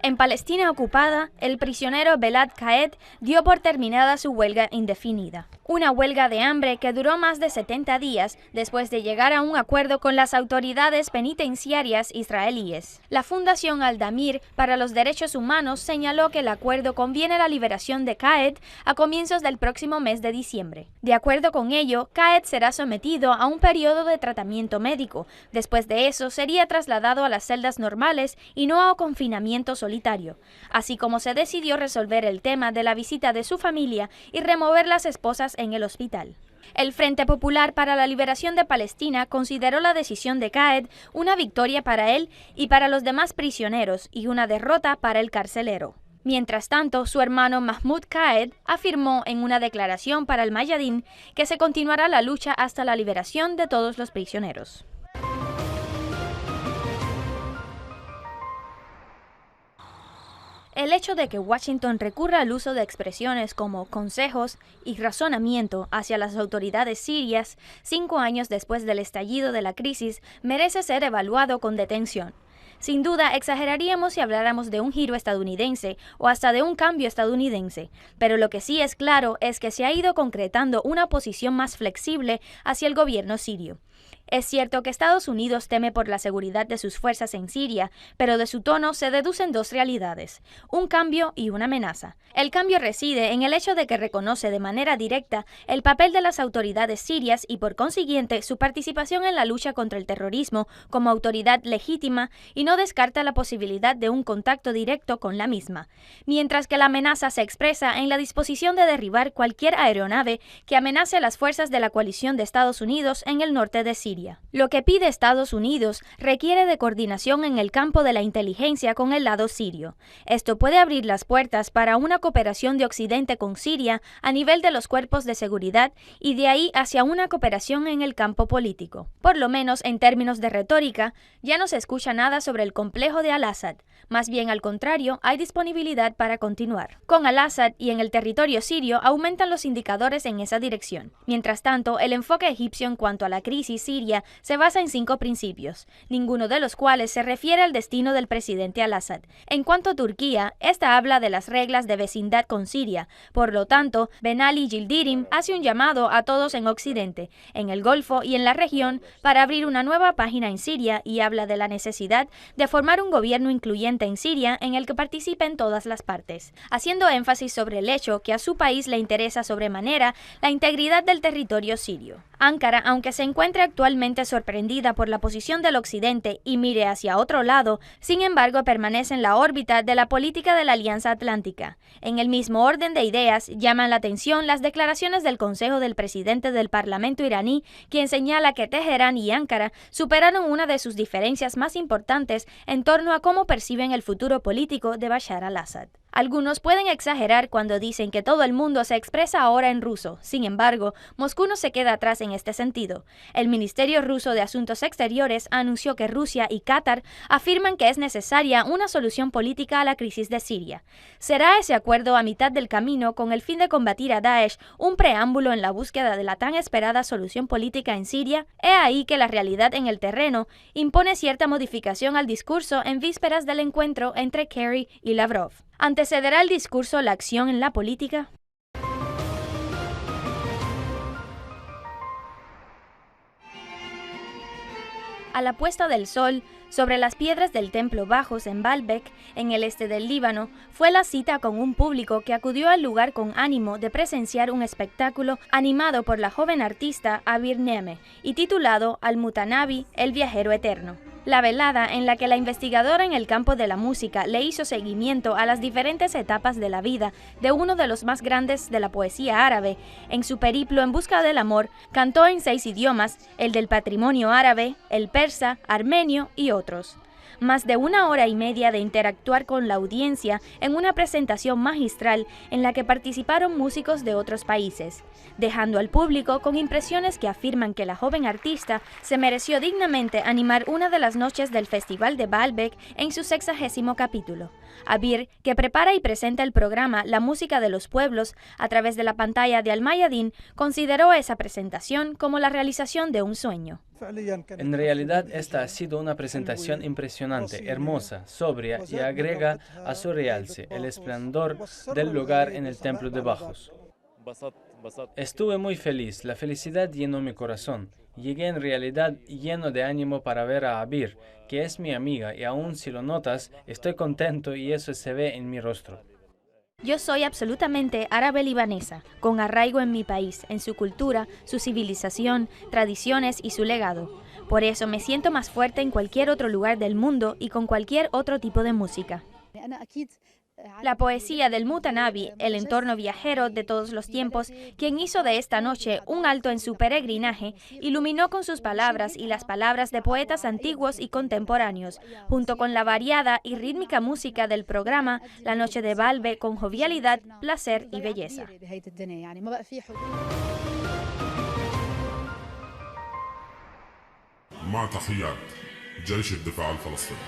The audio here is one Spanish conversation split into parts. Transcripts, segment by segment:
En Palestina ocupada, el prisionero Belad Qaed dio por terminada su huelga indefinida. Una huelga de hambre que duró más de 70 días después de llegar a un acuerdo con las autoridades penitenciarias israelíes. La Fundación Al-Damir para los Derechos Humanos señaló que el acuerdo conviene la liberación de Qaed a comienzos del próximo mes de diciembre. De acuerdo con ello, Qaed será sometido a un periodo de tratamiento médico. Después de eso, sería trasladado a las celdas normales y no a confinamiento solitario, así como se decidió resolver el tema de la visita de su familia y remover las esposas en el hospital. El Frente Popular para la Liberación de Palestina consideró la decisión de Qaed una victoria para él y para los demás prisioneros y una derrota para el carcelero. Mientras tanto, su hermano Mahmoud Qaed afirmó en una declaración para el Mayadin que se continuará la lucha hasta la liberación de todos los prisioneros. El hecho de que Washington recurra al uso de expresiones como consejos y razonamiento hacia las autoridades sirias 5 años después del estallido de la crisis merece ser evaluado con detención. Sin duda, exageraríamos si habláramos de un giro estadounidense o hasta de un cambio estadounidense, pero lo que sí es claro es que se ha ido concretando una posición más flexible hacia el gobierno sirio. Es cierto que Estados Unidos teme por la seguridad de sus fuerzas en Siria, pero de su tono se deducen dos realidades, un cambio y una amenaza. El cambio reside en el hecho de que reconoce de manera directa el papel de las autoridades sirias y por consiguiente su participación en la lucha contra el terrorismo como autoridad legítima y no descarta la posibilidad de un contacto directo con la misma, mientras que la amenaza se expresa en la disposición de derribar cualquier aeronave que amenace a las fuerzas de la coalición de Estados Unidos en el norte de Siria. Lo que pide Estados Unidos requiere de coordinación en el campo de la inteligencia con el lado sirio. Esto puede abrir las puertas para una cooperación de Occidente con Siria a nivel de los cuerpos de seguridad y de ahí hacia una cooperación en el campo político. Por lo menos en términos de retórica, ya no se escucha nada sobre el complejo de Al-Assad. Más bien al contrario, hay disponibilidad para continuar. Con Al-Assad y en el territorio sirio aumentan los indicadores en esa dirección. Mientras tanto, el enfoque egipcio en cuanto a la crisis siria se basa en 5 principios, ninguno de los cuales se refiere al destino del presidente Al-Assad. En cuanto a Turquía, esta habla de las reglas de vecindad con Siria. Por lo tanto, Ben Ali Yildirim hace un llamado a todos en Occidente, en el Golfo y en la región para abrir una nueva página en Siria y habla de la necesidad de formar un gobierno incluyente en Siria en el que participen todas las partes, haciendo énfasis sobre el hecho que a su país le interesa sobremanera la integridad del territorio sirio. Ankara, aunque se encuentre actualmente sorprendida por la posición del Occidente y mire hacia otro lado, sin embargo permanece en la órbita de la política de la Alianza Atlántica. En el mismo orden de ideas, llaman la atención las declaraciones del Consejo del presidente del Parlamento iraní, quien señala que Teherán y Ankara superaron una de sus diferencias más importantes en torno a cómo perciben el futuro político de Bashar al-Assad. Algunos pueden exagerar cuando dicen que todo el mundo se expresa ahora en ruso. Sin embargo, Moscú no se queda atrás en este sentido. El Ministerio ruso de Asuntos Exteriores anunció que Rusia y Qatar afirman que es necesaria una solución política a la crisis de Siria. ¿Será ese acuerdo a mitad del camino con el fin de combatir a Daesh un preámbulo en la búsqueda de la tan esperada solución política en Siria? He ahí que la realidad en el terreno impone cierta modificación al discurso en vísperas del encuentro entre Kerry y Lavrov. ¿Antecederá el discurso la acción en la política? A la puesta del sol, sobre las piedras del templo Bajos en Baalbek, en el este del Líbano, fue la cita con un público que acudió al lugar con ánimo de presenciar un espectáculo animado por la joven artista Abir Neme y titulado Al-Mutanabi, el viajero eterno. La velada, en la que la investigadora en el campo de la música le hizo seguimiento a las diferentes etapas de la vida de uno de los más grandes de la poesía árabe, en su periplo en busca del amor, cantó en 6 idiomas, el del patrimonio árabe, el persa, armenio y otros. Más de 1 hora y media de interactuar con la audiencia en una presentación magistral en la que participaron músicos de otros países, dejando al público con impresiones que afirman que la joven artista se mereció dignamente animar una de las noches del Festival de Baalbek en su 60º capítulo. Abir, que prepara y presenta el programa La Música de los Pueblos a través de la pantalla de Al Mayadin, consideró esa presentación como la realización de un sueño. En realidad, esta ha sido una presentación impresionante, hermosa, sobria y agrega a su realce el esplendor del lugar en el templo de Bacchus. Estuve muy feliz, la felicidad llenó mi corazón. Llegué en realidad lleno de ánimo para ver a Abir, que es mi amiga, y aún si lo notas, estoy contento y eso se ve en mi rostro. Yo soy absolutamente árabe-libanesa, con arraigo en mi país, en su cultura, su civilización, tradiciones y su legado. Por eso me siento más fuerte en cualquier otro lugar del mundo y con cualquier otro tipo de música. La poesía del Mutanabi, el entorno viajero de todos los tiempos, quien hizo de esta noche un alto en su peregrinaje, iluminó con sus palabras y las palabras de poetas antiguos y contemporáneos, junto con la variada y rítmica música del programa La Noche de Balbe con jovialidad, placer y belleza. مع تحيات جيش الدفاع الفلسطيني.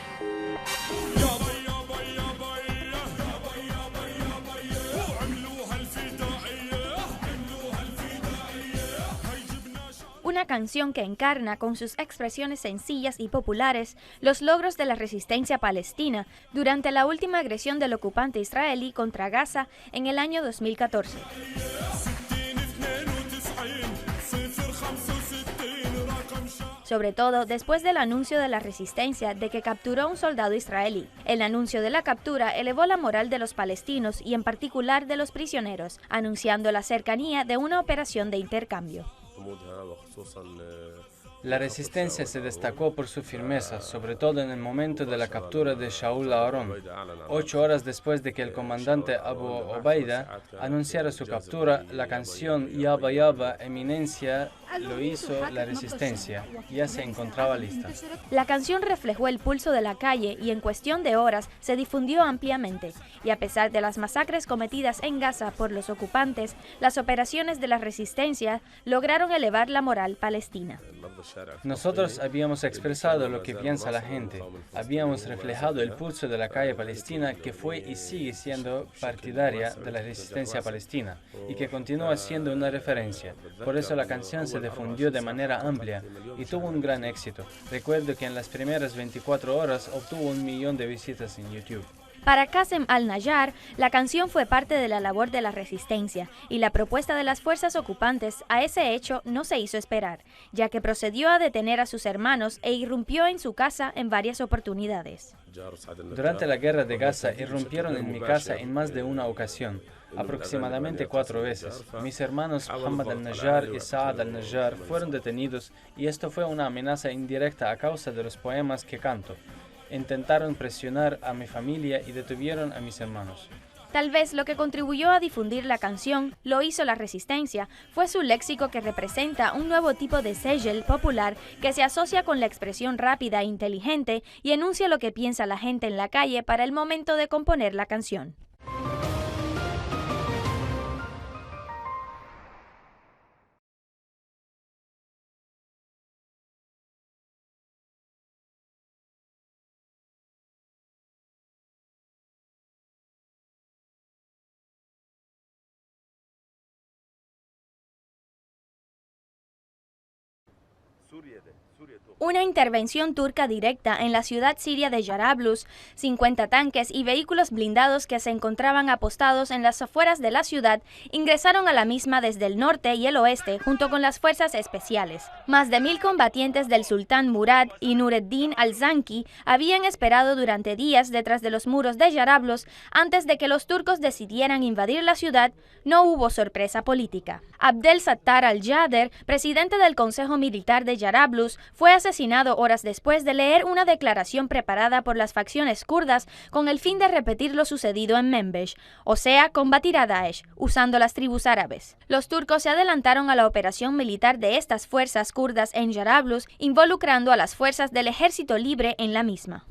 Una canción que encarna con sus expresiones sencillas y populares los logros de la resistencia palestina durante la última agresión del ocupante israelí contra Gaza en el año 2014. Sobre todo después del anuncio de la resistencia de que capturó a un soldado israelí. El anuncio de la captura elevó la moral de los palestinos y en particular de los prisioneros, anunciando la cercanía de una operación de intercambio. La resistencia se destacó por su firmeza, sobre todo en el momento de la captura de Shaul Aharon. 8 horas después de que el comandante Abu Obaida anunciara su captura, la canción Yaba Yaba, Eminencia, lo hizo la resistencia. Ya se encontraba lista. La canción reflejó el pulso de la calle y en cuestión de horas se difundió ampliamente. Y a pesar de las masacres cometidas en Gaza por los ocupantes, las operaciones de la resistencia lograron elevar la moral palestina. Nosotros habíamos expresado lo que piensa la gente, habíamos reflejado el pulso de la calle palestina que fue y sigue siendo partidaria de la resistencia palestina y que continúa siendo una referencia. Por eso la canción se difundió de manera amplia y tuvo un gran éxito. Recuerdo que en las primeras 24 horas obtuvo 1 millón de visitas en YouTube. Para Qasem al-Najjar, la canción fue parte de la labor de la resistencia y la propuesta de las fuerzas ocupantes a ese hecho no se hizo esperar, ya que procedió a detener a sus hermanos e irrumpió en su casa en varias oportunidades. Durante la guerra de Gaza irrumpieron en mi casa en más de una ocasión, aproximadamente 4 veces. Mis hermanos Muhammad al-Najjar y Saad al-Najjar fueron detenidos y esto fue una amenaza indirecta a causa de los poemas que canto. Intentaron presionar a mi familia y detuvieron a mis hermanos. Tal vez lo que contribuyó a difundir la canción, lo hizo la resistencia, fue su léxico que representa un nuevo tipo de sejel popular que se asocia con la expresión rápida e inteligente y enuncia lo que piensa la gente en la calle para el momento de componer la canción. Una intervención turca directa en la ciudad siria de Jarablus, 50 tanques y vehículos blindados que se encontraban apostados en las afueras de la ciudad ingresaron a la misma desde el norte y el oeste junto con las fuerzas especiales. Más de 1000 combatientes del sultán Murad y Nureddin al-Zanki habían esperado durante días detrás de los muros de Jarablus antes de que los turcos decidieran invadir la ciudad. No hubo sorpresa política. Abdel Sattar al-Jader, presidente del Consejo Militar de Jarablus, fue asesinado horas después de leer una declaración preparada por las facciones kurdas con el fin de repetir lo sucedido en Menbesh, o sea, combatir a Daesh, usando las tribus árabes. Los turcos se adelantaron a la operación militar de estas fuerzas kurdas en Jarablus, involucrando a las fuerzas del Ejército Libre en la misma.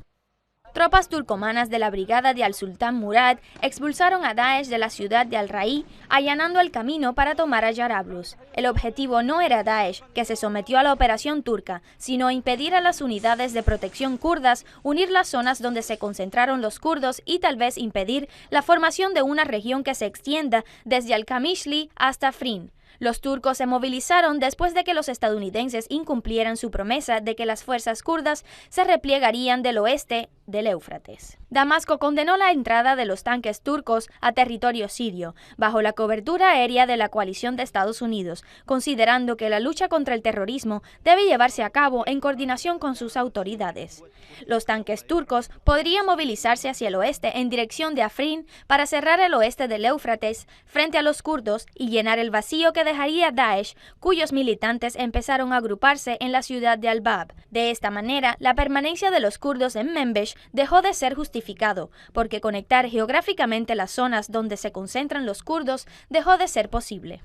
Tropas turcomanas de la brigada de al-Sultán Murad expulsaron a Daesh de la ciudad de Al-Ra'i, allanando el camino para tomar a Jarablus. El objetivo no era Daesh, que se sometió a la operación turca, sino impedir a las unidades de protección kurdas unir las zonas donde se concentraron los kurdos y tal vez impedir la formación de una región que se extienda desde Al-Kamishli hasta Afrin. Los turcos se movilizaron después de que los estadounidenses incumplieran su promesa de que las fuerzas kurdas se repliegarían del oeste del Éufrates. Damasco condenó la entrada de los tanques turcos a territorio sirio, bajo la cobertura aérea de la coalición de Estados Unidos, considerando que la lucha contra el terrorismo debe llevarse a cabo en coordinación con sus autoridades. Los tanques turcos podrían movilizarse hacia el oeste en dirección de Afrin para cerrar el oeste del Éufrates frente a los kurdos y llenar el vacío que dejaría Daesh, cuyos militantes empezaron a agruparse en la ciudad de Al-Bab. De esta manera, la permanencia de los kurdos en Menbesh dejó de ser justificado, porque conectar geográficamente las zonas donde se concentran los kurdos dejó de ser posible.